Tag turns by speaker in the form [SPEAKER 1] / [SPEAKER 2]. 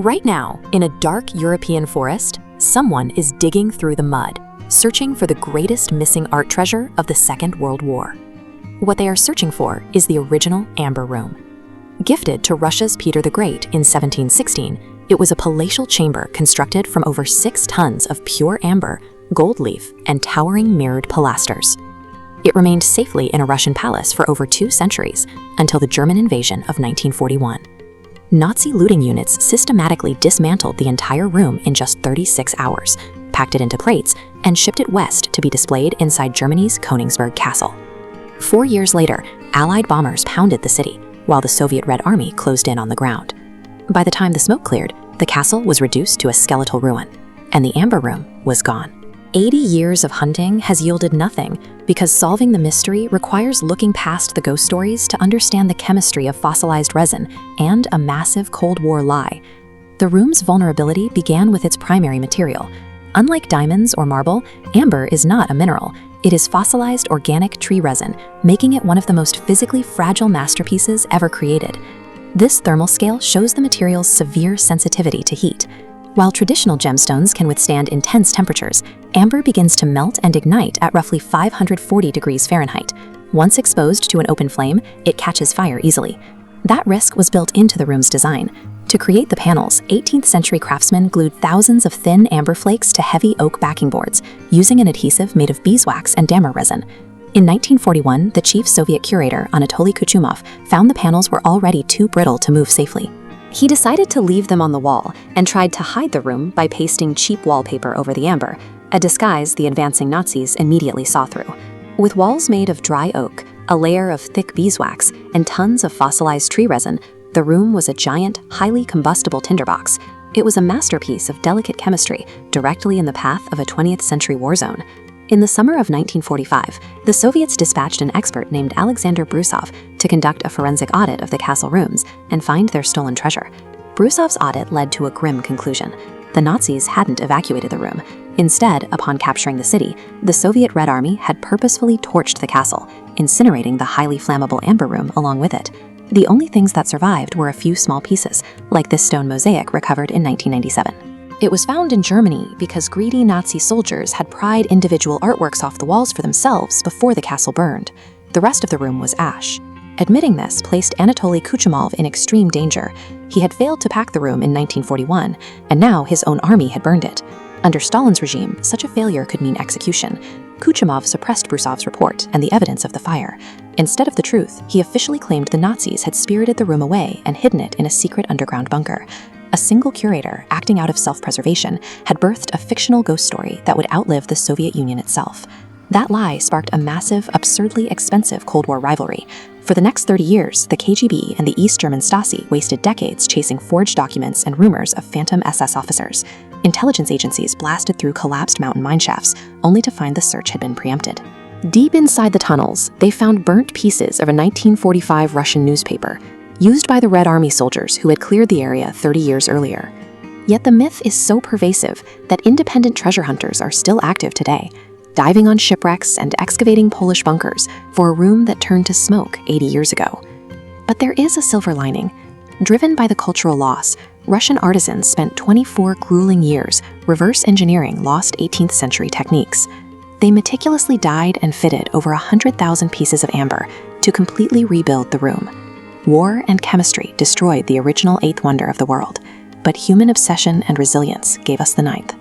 [SPEAKER 1] Right now, in a dark European forest, someone is digging through the mud, searching for the greatest missing art treasure of the Second World War. What they are searching for is the original amber room. Gifted to Russia's Peter the Great in 1716, it was a palatial chamber constructed from over 6 tons of pure amber, gold leaf, and towering mirrored pilasters. It remained safely in a Russian palace for over 2 centuries, until the German invasion of 1941. Nazi looting units systematically dismantled the entire room in just 36 hours, packed it into crates, and shipped it west to be displayed inside Germany's Königsberg castle. 4 years later, Allied bombers pounded the city, while the Soviet Red Army closed in on the ground. By the time the smoke cleared, the castle was reduced to a skeletal ruin, and the amber room was gone. 80 years of hunting has yielded nothing because solving the mystery requires looking past the ghost stories to understand the chemistry of fossilized resin and a massive Cold War lie. The room's vulnerability began with its primary material. Unlike diamonds or marble, amber is not a mineral. It is fossilized organic tree resin, making it one of the most physically fragile masterpieces ever created. This thermal scale shows the material's severe sensitivity to heat. While traditional gemstones can withstand intense temperatures, amber begins to melt and ignite at roughly 540 degrees Fahrenheit. Once exposed to an open flame, it catches fire easily. That risk was built into the room's design. To create the panels, 18th century craftsmen glued thousands of thin amber flakes to heavy oak backing boards, using an adhesive made of beeswax and damer resin. In 1941, the chief Soviet curator, Anatoly Kuchumov, found the panels were already too brittle to move safely. He decided to leave them on the wall and tried to hide the room by pasting cheap wallpaper over the amber, a disguise the advancing Nazis immediately saw through. With walls made of dry oak, a layer of thick beeswax, and tons of fossilized tree resin, the room was a giant, highly combustible tinderbox. It was a masterpiece of delicate chemistry, directly in the path of a 20th century war zone. In the summer of 1945, the Soviets dispatched an expert named Alexander Brusov to conduct a forensic audit of the castle rooms and find their stolen treasure. Brusov's audit led to a grim conclusion. The Nazis hadn't evacuated the room. Instead, upon capturing the city, the Soviet Red Army had purposefully torched the castle, incinerating the highly flammable amber room along with it. The only things that survived were a few small pieces, like this stone mosaic recovered in 1997. It was found in Germany because greedy Nazi soldiers had pried individual artworks off the walls for themselves before the castle burned. The rest of the room was ash. Admitting this placed Anatoly Kuchumov in extreme danger. He had failed to pack the room in 1941, and now his own army had burned it. Under Stalin's regime, such a failure could mean execution. Kuchumov suppressed Brusov's report and the evidence of the fire. Instead of the truth, he officially claimed the Nazis had spirited the room away and hidden it in a secret underground bunker. A single curator, acting out of self-preservation, had birthed a fictional ghost story that would outlive the Soviet Union itself. That lie sparked a massive, absurdly expensive Cold War rivalry. For the next 30 years, the KGB and the East German Stasi wasted decades chasing forged documents and rumors of phantom SS officers. Intelligence agencies blasted through collapsed mountain mineshafts, only to find the search had been preempted. Deep inside the tunnels, they found burnt pieces of a 1945 Russian newspaper, used by the Red Army soldiers who had cleared the area 30 years earlier. Yet the myth is so pervasive that independent treasure hunters are still active today, diving on shipwrecks and excavating Polish bunkers for a room that turned to smoke 80 years ago. But there is a silver lining. Driven by the cultural loss, Russian artisans spent 24 grueling years reverse engineering lost 18th century techniques. They meticulously dyed and fitted over 100,000 pieces of amber to completely rebuild the room. War and chemistry destroyed the original eighth wonder of the world, but human obsession and resilience gave us the ninth.